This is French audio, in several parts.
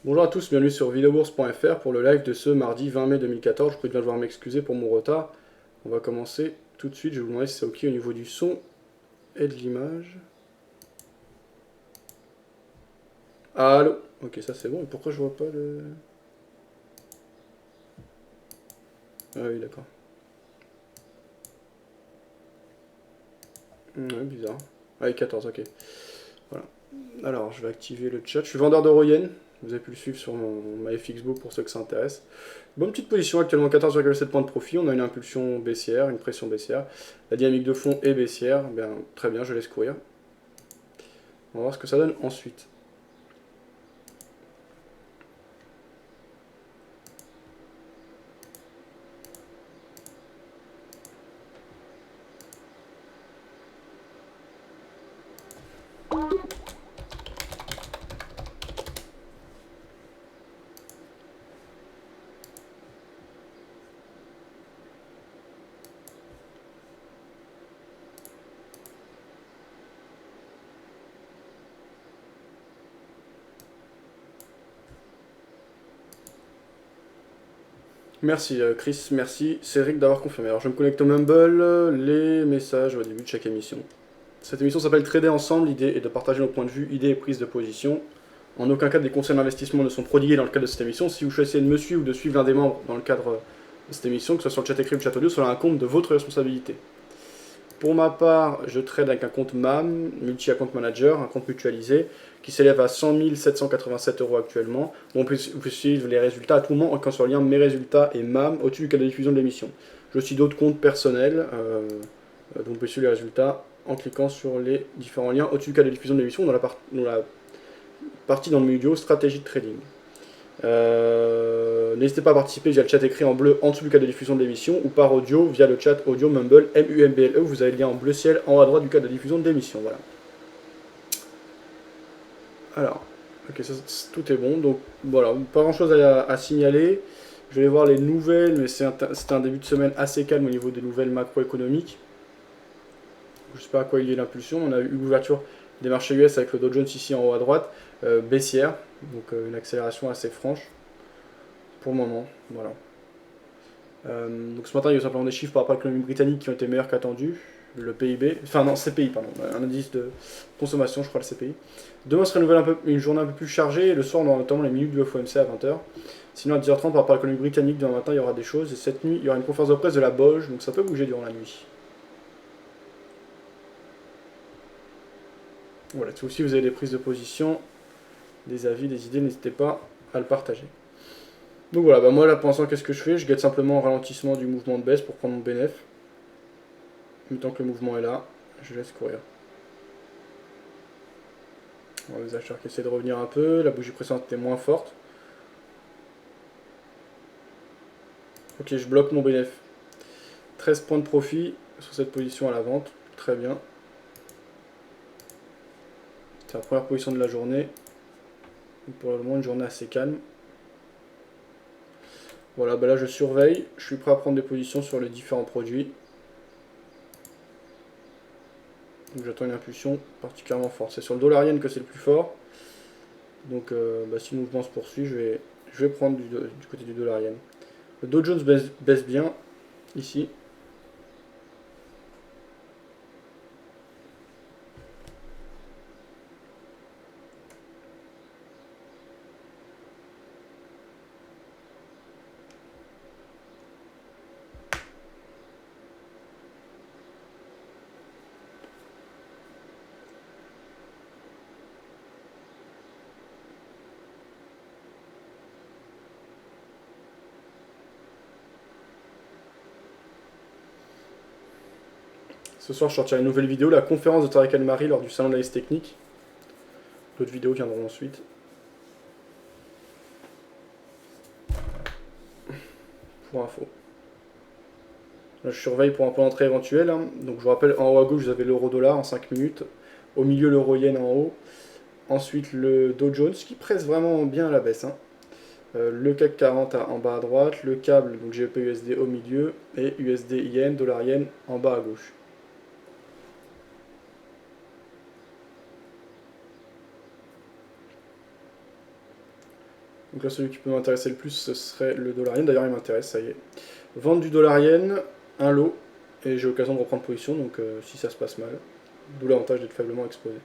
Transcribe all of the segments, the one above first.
Bonjour à tous, bienvenue sur videobourse.fr pour le live de ce mardi 20 mai 2014. Je prie de bien devoir m'excuser pour mon retard. On va commencer tout de suite. Je vais vous demander si c'est OK au niveau du son et de l'image. Allô? Ok, ça c'est bon. Et pourquoi je vois pas le... Ah oui, d'accord. Ouais, bizarre. Ah oui, 14, ok. Voilà. Alors, je vais activer le chat. Je suis vendeur d'Euroyen. Vous avez pu le suivre sur ma FXbook pour ceux que ça intéresse. Bonne petite position, actuellement 14,7 points de profit. On a une impulsion baissière, une pression baissière. La dynamique de fond est baissière. Bien, très bien, je laisse courir. On va voir ce que ça donne ensuite. Merci Chris, merci. C'est Rick d'avoir confirmé. Alors je me connecte au Mumble, les messages au début de chaque émission. Cette émission s'appelle Trader ensemble, l'idée est de partager nos points de vue, idées et prises de position. En aucun cas des conseils d'investissement ne sont prodigués dans le cadre de cette émission. Si vous choisissez de me suivre ou de suivre l'un des membres dans le cadre de cette émission, que ce soit sur le chat écrit ou le chat audio, cela incombe de votre responsabilité. Pour ma part, je trade avec un compte MAM, Multi-Account Manager, un compte mutualisé, qui s'élève à 100 787 euros actuellement. Vous pouvez suivre les résultats à tout moment en cliquant sur le lien Mes résultats et MAM au-dessus du cadre de diffusion de l'émission. J'ai aussi d'autres comptes personnels, donc vous pouvez suivre les résultats en cliquant sur les différents liens au-dessus du cadre de diffusion de l'émission dans la partie dans le menu stratégie de trading. N'hésitez pas à participer via le chat écrit en bleu en dessous du cadre de diffusion de l'émission ou par audio via le chat audio Mumble MUMBLE. Vous avez le lien en bleu ciel en haut à droite du cadre de diffusion de l'émission. Voilà. Alors, ok, tout est bon. Donc voilà, pas grand chose à signaler. Je vais voir les nouvelles, mais c'était un début de semaine assez calme au niveau des nouvelles macroéconomiques. Je ne sais pas à quoi il y a l'impulsion. On a eu l'ouverture des marchés US avec le Dow Jones ici en haut à droite, baissière, donc une accélération assez franche pour le moment. Voilà. Donc ce matin, il y a eu simplement des chiffres par rapport à l'économie britannique qui ont été meilleurs qu'attendus. Le PIB, enfin non, CPI, pardon, un indice de consommation, je crois, le CPI. Demain sera une journée un peu plus chargée, et le soir, on aura notamment les minutes du FOMC à 20h. Sinon, à 10h30, par rapport à l'économie britannique, demain matin, il y aura des choses. Et cette nuit, il y aura une conférence de presse de la BOJ, donc ça peut bouger durant la nuit. Voilà, si aussi vous avez des prises de position, des avis, des idées, n'hésitez pas à le partager. Donc voilà, bah moi là pour l'instant, qu'est-ce que je fais? Je guette simplement un ralentissement du mouvement de baisse pour prendre mon bénéfice. Tant que le mouvement est là, je laisse courir. On va les acheteurs qui essaient de revenir un peu. La bougie précédente était moins forte. Ok, je bloque mon bénéfice. 13 points de profit sur cette position à la vente. Très bien. C'est la première position de la journée. Pour le moment, une journée assez calme. Voilà, bah là je surveille. Je suis prêt à prendre des positions sur les différents produits. Donc j'attends une impulsion particulièrement forte. C'est sur le dollar yen que c'est le plus fort. Donc si le mouvement se poursuit, je vais prendre du côté du dollar yen. Le Dow Jones baisse bien ici. Ce soir, je sortirai une nouvelle vidéo, la conférence de Tariq El-Mari lors du salon d'analyse technique. D'autres vidéos viendront ensuite. Pour info. Là, je surveille pour un point d'entrée éventuel. Donc je vous rappelle, en haut à gauche, vous avez l'euro-dollar en 5 minutes. Au milieu, l'euro-yen en haut. Ensuite, le Dow Jones qui presse vraiment bien à la baisse. Le CAC 40 en bas à droite. Le câble, donc GBP USD au milieu. Et USD yen, dollar yen en bas à gauche. Donc là, celui qui peut m'intéresser le plus, ce serait le dollar yen. D'ailleurs, il m'intéresse, ça y est. Vente du dollar yen, un lot, et j'ai l'occasion de reprendre position, donc si ça se passe mal. D'où l'avantage d'être faiblement exposé.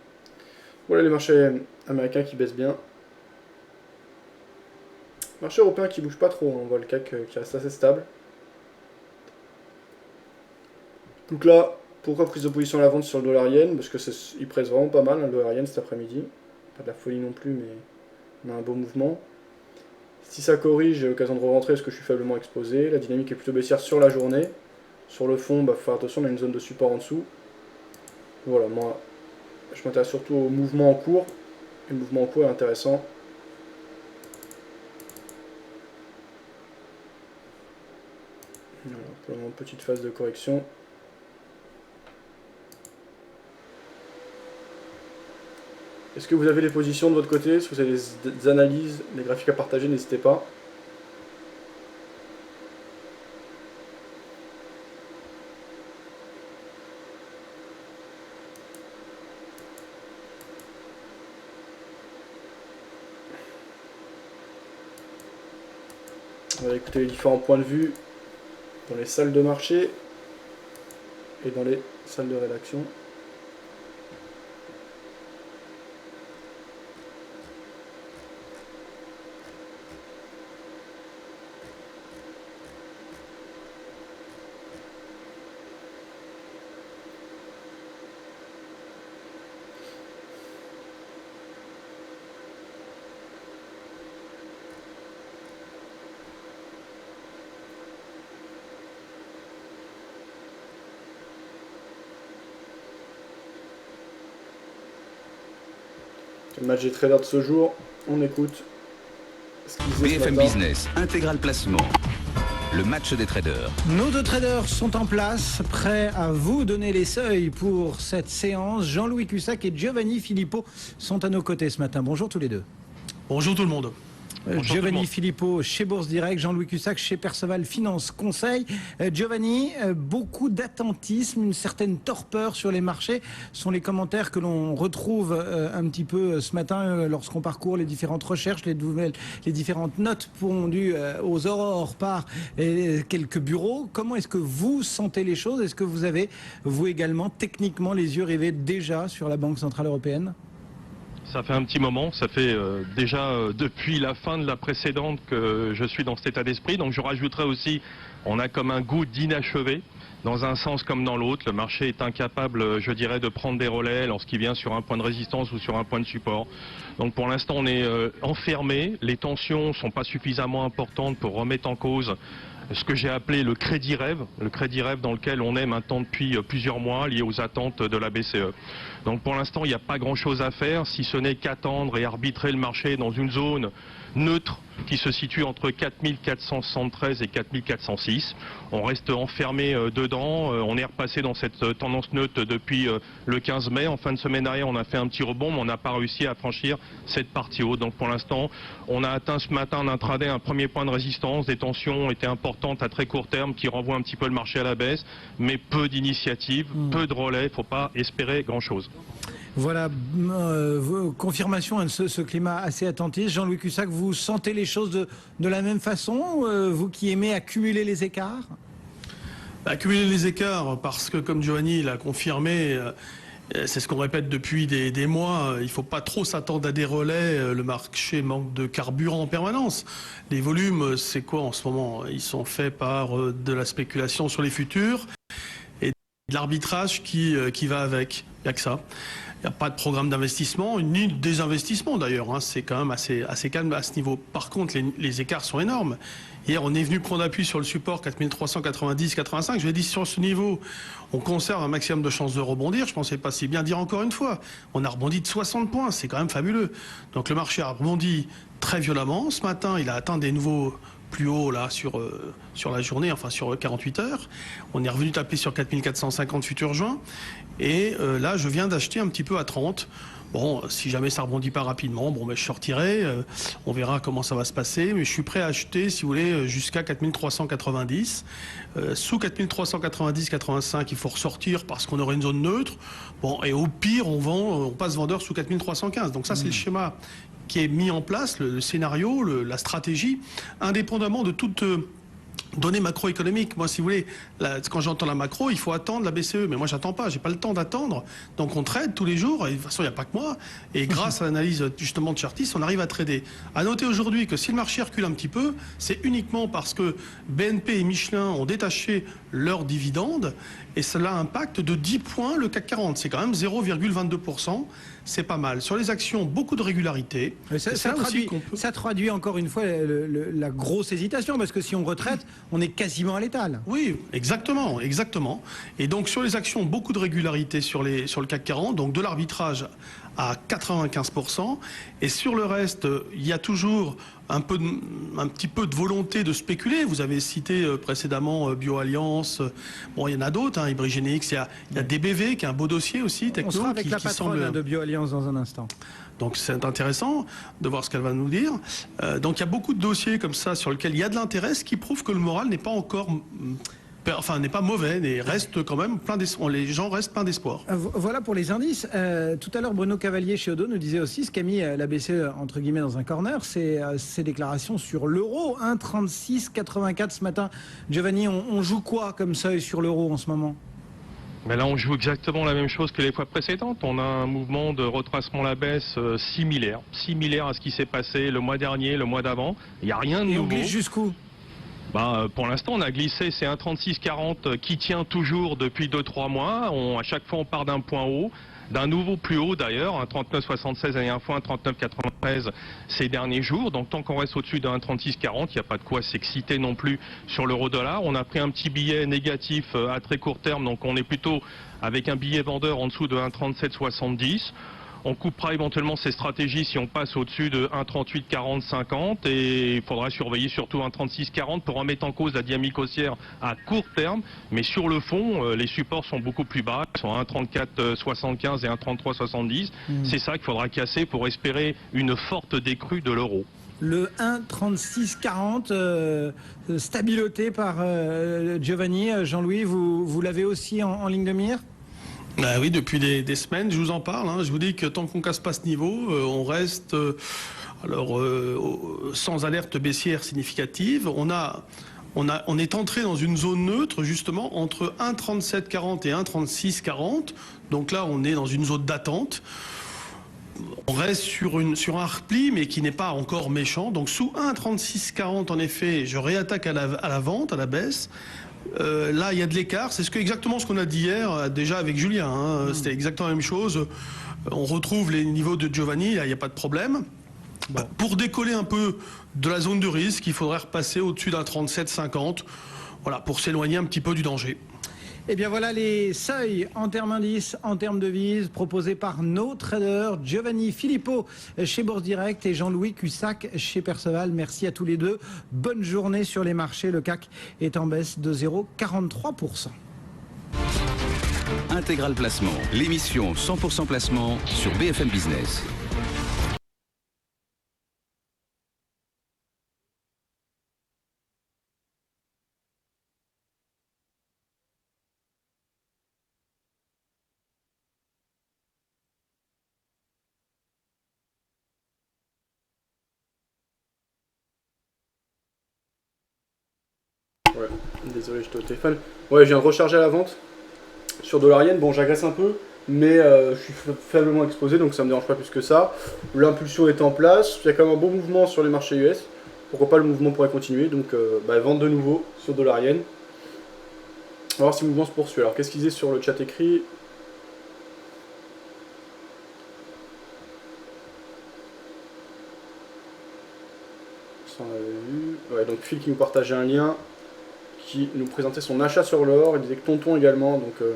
Voilà les marchés américains qui baissent bien. Marché européen qui bouge pas trop, hein. On voit le CAC qui reste assez stable. Donc là, pourquoi prise de position à la vente sur le dollar yen? Parce qu'il presse vraiment pas mal, hein, le dollar yen cet après-midi. Pas de la folie non plus, mais on a un beau mouvement. Si ça corrige, j'ai l'occasion de re-rentrer parce que je suis faiblement exposé. La dynamique est plutôt baissière sur la journée. Sur le fond, faut faire attention, on a une zone de support en dessous. Voilà, moi, je m'intéresse surtout au mouvement en cours. Et le mouvement en cours est intéressant. Voilà, pour le moment, petite phase de correction. Est-ce que vous avez les positions de votre côté? Si vous avez des analyses, des graphiques à partager, n'hésitez pas. On va écouter les différents points de vue dans les salles de marché et dans les salles de rédaction. Le match des traders de ce jour, on écoute. BFM Business, intégral placement. Le match des traders. Nos deux traders sont en place, prêts à vous donner les seuils pour cette séance. Jean-Louis Cussac et Giovanni Filippo sont à nos côtés ce matin. Bonjour tous les deux. Bonjour tout le monde. Giovanni Filippo chez Bourse Direct, Jean-Louis Cussac chez Perceval Finance Conseil. Giovanni, beaucoup d'attentisme, une certaine torpeur sur les marchés sont les commentaires que l'on retrouve un petit peu ce matin lorsqu'on parcourt les différentes recherches, les différentes notes pondues aux aurores par quelques bureaux. Comment est-ce que vous sentez les choses? Est-ce que vous avez, vous également, techniquement les yeux rivés déjà sur la Banque Centrale Européenne? Ça fait un petit moment, ça fait déjà depuis la fin de la précédente que je suis dans cet état d'esprit. Donc je rajouterais aussi, on a comme un goût d'inachevé, dans un sens comme dans l'autre. Le marché est incapable, je dirais, de prendre des relais lorsqu'il vient sur un point de résistance ou sur un point de support. Donc pour l'instant on est enfermé, les tensions ne sont pas suffisamment importantes pour remettre en cause ce que j'ai appelé le crédit rêve dans lequel on est maintenant depuis plusieurs mois lié aux attentes de la BCE. Donc pour l'instant il n'y a pas grand chose à faire si ce n'est qu'attendre et arbitrer le marché dans une zone neutre qui se situe entre 4473 et 4406. On reste enfermé dedans, on est repassé dans cette tendance neutre depuis le 15 mai. En fin de semaine dernière, on a fait un petit rebond, mais on n'a pas réussi à franchir cette partie haute. Donc pour l'instant, on a atteint ce matin en intraday un premier point de résistance. Des tensions étaient importantes à très court terme qui renvoient un petit peu le marché à la baisse, mais peu d'initiatives, peu de relais, il ne faut pas espérer grand-chose. Voilà, confirmation de ce climat assez attentiste. Jean-Louis Cussac, vous sentez les choses de la même façon, vous qui aimez accumuler les écarts? Accumuler les écarts, parce que comme Giovanni l'a confirmé, c'est ce qu'on répète depuis des mois, il ne faut pas trop s'attendre à des relais, le marché manque de carburant en permanence. Les volumes, c'est quoi en ce moment? Ils sont faits par de la spéculation sur les futurs et de l'arbitrage qui va avec, il n'y a que ça. Il n'y a pas de programme d'investissement, ni de désinvestissement d'ailleurs, hein. C'est quand même assez calme à ce niveau. Par contre, les écarts sont énormes. Hier, on est venu prendre appui sur le support 4390-85. Je l'ai dit, sur ce niveau, on conserve un maximum de chances de rebondir. Je ne pensais pas si bien dire encore une fois. On a rebondi de 60 points, c'est quand même fabuleux. Donc le marché a rebondi très violemment. Ce matin, il a atteint des nouveaux plus hauts là, sur la journée, enfin sur 48 heures. On est revenu taper sur 4450 futur juin. Et là, je viens d'acheter un petit peu à 30. Bon, si jamais ça rebondit pas rapidement, bon, ben, je sortirai. On verra comment ça va se passer. Mais je suis prêt à acheter, si vous voulez, jusqu'à 4390. Sous 4390-85, il faut ressortir parce qu'on aurait une zone neutre. Bon, et au pire, on passe vendeur sous 4315. Donc ça, c'est le schéma qui est mis en place, le scénario, la stratégie, indépendamment de toute données macroéconomiques. Moi, si vous voulez, quand j'entends la macro, il faut attendre la BCE. Mais moi, j'attends pas. J'ai pas le temps d'attendre. Donc, on trade tous les jours. Et de toute façon, il n'y a pas que moi. Et grâce à l'analyse, justement, de Chartis, on arrive à trader. À noter aujourd'hui que si le marché recule un petit peu, c'est uniquement parce que BNP et Michelin ont détaché leurs dividendes. Et cela impacte de 10 points le CAC 40. C'est quand même 0,22%. C'est pas mal. Sur les actions, beaucoup de régularité. Ça traduit encore une fois la grosse hésitation, parce que si on retraite, on est quasiment à l'étal. Oui, exactement, exactement. Et donc sur les actions, beaucoup de régularité sur le CAC 40, donc de l'arbitrage à 95%. Et sur le reste, il y a toujours un petit peu de volonté de spéculer. Vous avez cité précédemment BioAlliance. Bon, il y en a d'autres, hein, Ibrigenics. Il y a DBV qui est un beau dossier aussi, techno. On sera avec la patronne de BioAlliance dans un instant. Donc c'est intéressant de voir ce qu'elle va nous dire. Donc il y a beaucoup de dossiers comme ça sur lesquels il y a de l'intérêt, ce qui prouve que le moral n'est pas encore... Enfin, n'est pas mauvais, mais reste quand même les gens restent pleins d'espoir. Voilà pour les indices. Tout à l'heure, Bruno Cavalier chez Odo nous disait aussi ce qu'a mis la BCE entre guillemets dans un corner, c'est ses déclarations sur l'euro. 1,3684 ce matin. Giovanni, on joue quoi comme seuil sur l'euro en ce moment? Mais là, on joue exactement la même chose que les fois précédentes. On a un mouvement de retracement à la baisse similaire à ce qui s'est passé le mois dernier, le mois d'avant. Il n'y a rien de nouveau. Et on glisse jusqu'où? Pour l'instant, on a glissé, c'est un 36,40 qui tient toujours depuis 2-3 mois. À chaque fois, on part d'un point haut, d'un nouveau plus haut d'ailleurs, un 39,76 la dernière fois, un 39,93 ces derniers jours. Donc tant qu'on reste au-dessus d'un 36,40, il n'y a pas de quoi s'exciter non plus sur l'euro-dollar. On a pris un petit billet négatif à très court terme, donc on est plutôt avec un billet vendeur en dessous de 1,3770. On coupera éventuellement ces stratégies si on passe au-dessus de 1,3840, 50 et il faudra surveiller surtout 1,3640 pour remettre en cause la dynamique haussière à court terme. Mais sur le fond, les supports sont beaucoup plus bas, ils sont à 1,3475 et 1,3370. C'est ça qu'il faudra casser pour espérer une forte décrue de l'euro. Le 1,3640 stabiloté par Giovanni. Jean-Louis, vous l'avez aussi en ligne de mire? Oui, depuis des semaines, je vous en parle. Hein. Je vous dis que tant qu'on casse pas ce niveau, on reste sans alerte baissière significative. On est entré dans une zone neutre justement entre 1,3740 et 1,3640. Donc là, on est dans une zone d'attente. On reste sur un repli, mais qui n'est pas encore méchant. Donc sous 1,3640, en effet, je réattaque à la vente, à la baisse. Là, il y a de l'écart. C'est exactement ce qu'on a dit hier, déjà avec Julien. Hein. C'était exactement la même chose. On retrouve les niveaux de Giovanni, là, il n'y a pas de problème. Bon. Pour décoller un peu de la zone de risque, il faudrait repasser au-dessus d'un 37,50. Voilà, pour s'éloigner un petit peu du danger. Eh bien voilà les seuils en termes indices, en termes de devises proposés par nos traders, Giovanni Filippo chez Bourse Direct et Jean-Louis Cussac chez Perceval. Merci à tous les deux. Bonne journée sur les marchés. Le CAC est en baisse de 0,43%. Intégral Placement, l'émission 100% placement sur BFM Business. Ouais, désolé, j'étais au téléphone. Ouais, je viens de recharger à la vente sur dollar-yen. Bon, j'agresse un peu, mais je suis faiblement exposé, donc ça me dérange pas plus que ça. L'impulsion est en place. Il y a quand même un bon mouvement sur les marchés US. Pourquoi pas, le mouvement pourrait continuer. Donc, vente de nouveau sur dollar-yen. On va voir si le mouvement se poursuit. Alors, qu'est-ce qu'ils disent sur le chat écrit? Ça, on avait vu. Ouais, donc Phil qui nous partageait un lien, qui nous présentait son achat sur l'or. Il disait que Tonton également, donc que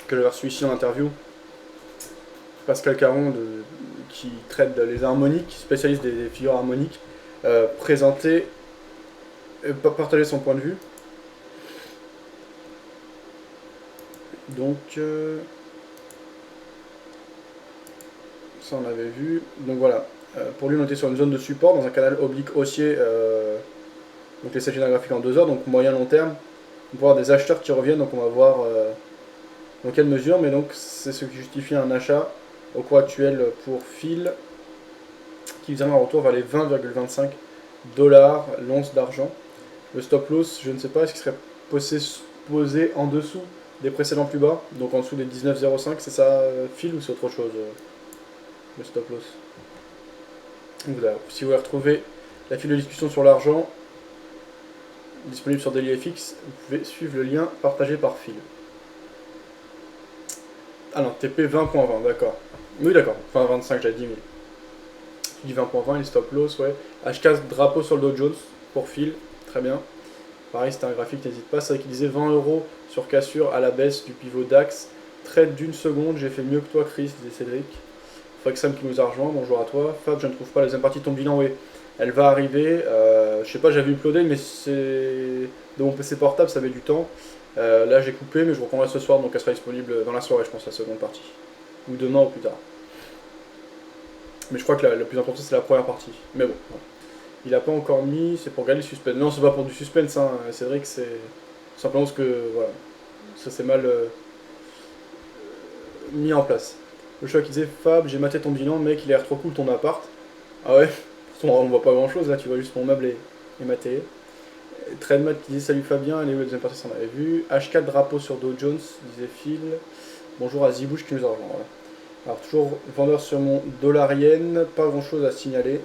j'avais reçu ici en interview, Pascal Caron, qui traite les harmoniques, spécialiste des figures harmoniques, présentait, partageait son point de vue. Donc, ça on avait vu. Donc voilà, pour lui on était sur une zone de support dans un canal oblique haussier, donc les schémas graphiques en 2 heures, donc moyen long terme. On va voir des acheteurs qui reviennent, donc on va voir dans quelle mesure, mais donc c'est ce qui justifie un achat au cours actuel pour Phil, qui faisait un retour vers les 20,25 dollars l'once d'argent. Le stop loss, je ne sais pas, est-ce qu'il serait posé en dessous des précédents plus bas, donc en dessous des 19,05, c'est ça Phil, ou c'est autre chose le stop loss? Si vous voulez retrouver la file de discussion sur l'argent, disponible sur DailyFX, vous pouvez suivre le lien partagé par Phil. Ah non, TP 20.20, d'accord. Oui, d'accord, enfin 25, j'avais dit, mais. Je dis 20.20, les stop loss, ouais. H4 drapeau sur le Dow Jones pour Phil, très bien. Pareil, c'était un graphique, n'hésite pas. C'est vrai qu'il disait 20 € sur cassure à la baisse du pivot DAX. Trade d'une seconde, j'ai fait mieux que toi, Chris, disait Cédric. Sam qui nous a rejoint, bonjour à toi. Fab, je ne trouve pas la deuxième partie de ton bilan, oui. Elle va arriver. Je sais pas, j'avais uploadé, mais c'est de mon PC portable, ça met du temps. Là, j'ai coupé, mais je reprendrai ce soir, donc elle sera disponible dans la soirée, je pense, la seconde partie. Ou demain ou plus tard. Mais je crois que le plus important, c'est la première partie. Mais bon, il a pas encore mis, c'est pour garder le suspense. Non, c'est pas pour du suspense, hein. C'est vrai que c'est simplement parce que, voilà, ça s'est mal mis en place. Le choix qui disait, Fab, j'ai maté ton bilan, mec, il a l'air trop cool ton appart. Ah ouais, on voit pas grand chose là, tu vois juste mon meuble et ma télé. Trademat qui disait salut Fabien, elle est où la deuxième partie, ça on avait vu. H4 drapeau sur Dow Jones, disait Phil. Bonjour à Zibouche qui nous a rejoint. Voilà. Alors toujours vendeur sur mon dollar yen, pas grand chose à signaler.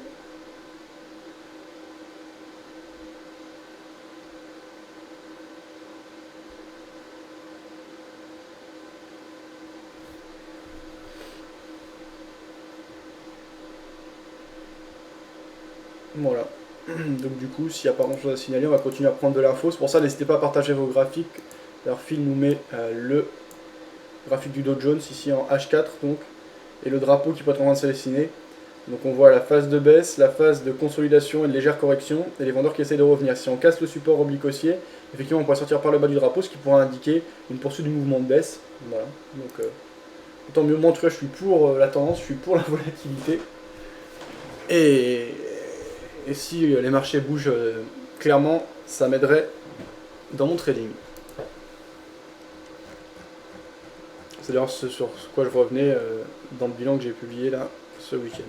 Voilà. Donc du coup, s'il n'y a pas grand chose à signaler, on va continuer à prendre de l'info. C'est pour ça, n'hésitez pas à partager vos graphiques. Alors Phil nous met le graphique du Dow Jones ici en H4 donc, et le drapeau qui peut être en train de se dessiner. Donc on voit la phase de baisse, la phase de consolidation et de légère correction, et les vendeurs qui essayent de revenir. Si on casse le support oblique haussier, effectivement on pourrait sortir par le bas du drapeau, ce qui pourrait indiquer une poursuite du mouvement de baisse. Voilà. Donc tant mieux, moi en tout cas je suis pour la tendance, je suis pour la volatilité. Et si les marchés bougent clairement, ça m'aiderait dans mon trading. C'est d'ailleurs ce sur quoi je revenais dans le bilan que j'ai publié là ce week-end.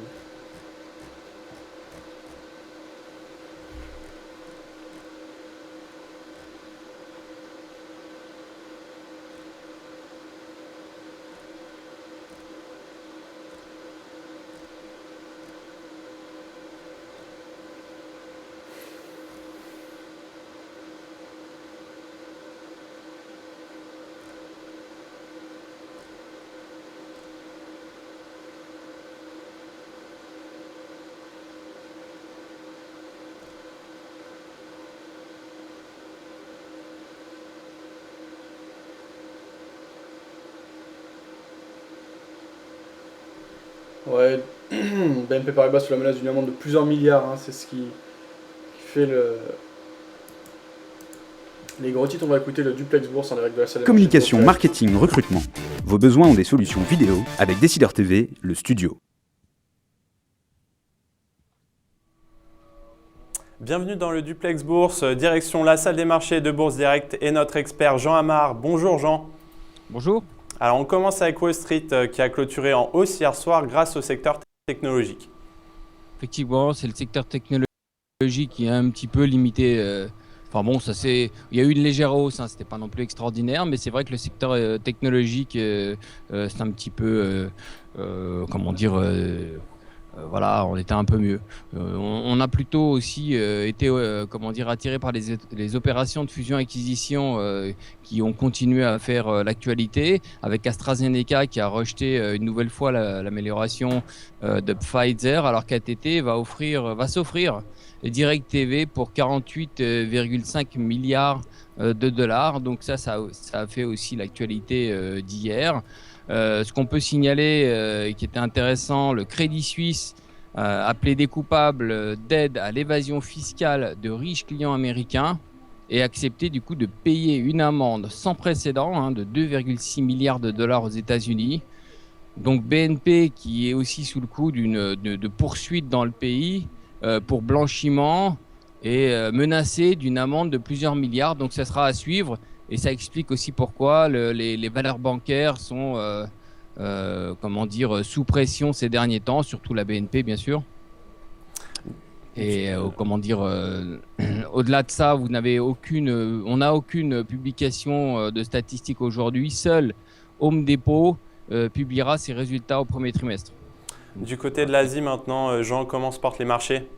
Ouais, BNP Paribas sous la menace d'une amende de plusieurs milliards, hein, c'est ce qui fait les gros titres. On va écouter le Duplex Bourse en direct de la salle. Communication, marketing, recrutement. Vos besoins ont des solutions vidéo avec Décideur TV, le studio. Bienvenue dans le Duplex Bourse, direction la salle des marchés de Bourse Direct et notre expert Jean Amar. Bonjour Jean. Bonjour. Alors on commence avec Wall Street qui a clôturé en hausse hier soir grâce au secteur technologique. Effectivement, c'est le secteur technologique qui est un petit peu limité. Enfin bon, il y a eu une légère hausse, hein, c'était pas non plus extraordinaire, mais c'est vrai que le secteur technologique, c'est un petit peu, comment dire, voilà, on était un peu mieux. On a plutôt aussi été comment dire, attiré par les opérations de fusion-acquisition qui ont continué à faire l'actualité, avec AstraZeneca qui a rejeté une nouvelle fois l'amélioration de Pfizer, alors qu'ATT va s'offrir Direct TV pour 48,5 milliards de dollars. Donc ça a fait aussi l'actualité d'hier. Ce qu'on peut signaler qui était intéressant, le Crédit Suisse a plaidé coupable d'aide à l'évasion fiscale de riches clients américains et accepté du coup de payer une amende sans précédent de 2,6 milliards de dollars aux États-Unis. Donc BNP qui est aussi sous le coup de poursuites dans le pays pour blanchiment et menacé d'une amende de plusieurs milliards. Donc ça sera à suivre et ça explique aussi pourquoi les valeurs bancaires sont sous pression ces derniers temps, surtout la BNP bien sûr. Et au-delà de ça, on n'a aucune publication de statistiques aujourd'hui. Seul Home Depot publiera ses résultats au premier trimestre. Du côté de l'Asie maintenant, Jean, comment se portent les marchés?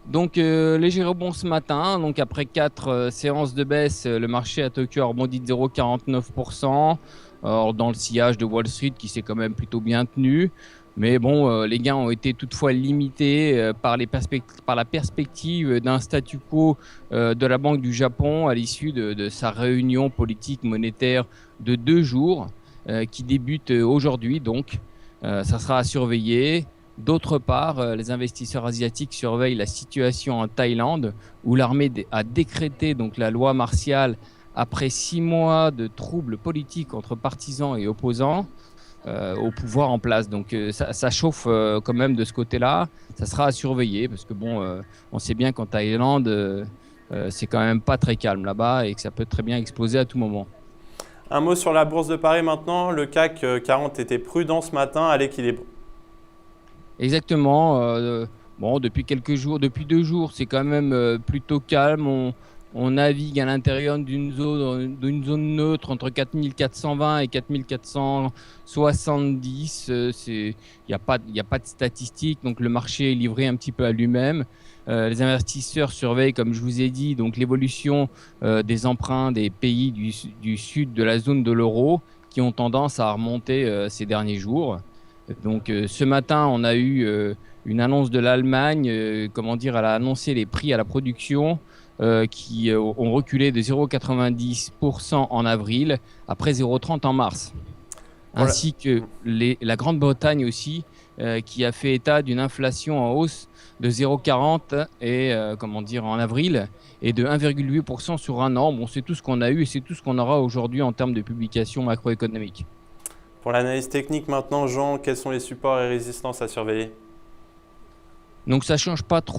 Donc léger rebond ce matin. Donc après 4 séances de baisse, le marché à Tokyo a rebondi de 0,49%. Alors, dans le sillage de Wall Street qui s'est quand même plutôt bien tenu. Mais bon, les gains ont été toutefois limités par la perspective d'un statu quo de la Banque du Japon à l'issue de sa réunion politique monétaire de 2 jours qui débute aujourd'hui. Donc, ça sera à surveiller. D'autre part, les investisseurs asiatiques surveillent la situation en Thaïlande où l'armée a décrété donc, la loi martiale après 6 mois de troubles politiques entre partisans et opposants. Au pouvoir en place. Donc ça chauffe quand même de ce côté-là. Ça sera à surveiller parce que on sait bien qu'en Thaïlande, c'est quand même pas très calme là-bas et que ça peut très bien exploser à tout moment. Un mot sur la bourse de Paris maintenant. Le CAC 40 était prudent ce matin à l'équilibre. Exactement. Depuis 2 jours, c'est quand même plutôt calme. On navigue à l'intérieur d'une zone neutre entre 4420 et 4470. Il n'y a pas de statistiques, donc le marché est livré un petit peu à lui-même. Les investisseurs surveillent, comme je vous ai dit, donc l'évolution des emprunts des pays du sud de la zone de l'euro qui ont tendance à remonter ces derniers jours. Donc ce matin, on a eu une annonce de l'Allemagne. Elle a annoncé les prix à la production qui ont reculé de 0,90% en avril, après 0,30 en mars. Ainsi que la Grande-Bretagne aussi, qui a fait état d'une inflation en hausse de 0,40 en avril et de 1,8% sur un an. Bon, c'est tout ce qu'on a eu et c'est tout ce qu'on aura aujourd'hui en termes de publications macroéconomiques. Pour l'analyse technique maintenant, Jean, quels sont les supports et résistances à surveiller? Donc ça ne change pas trop.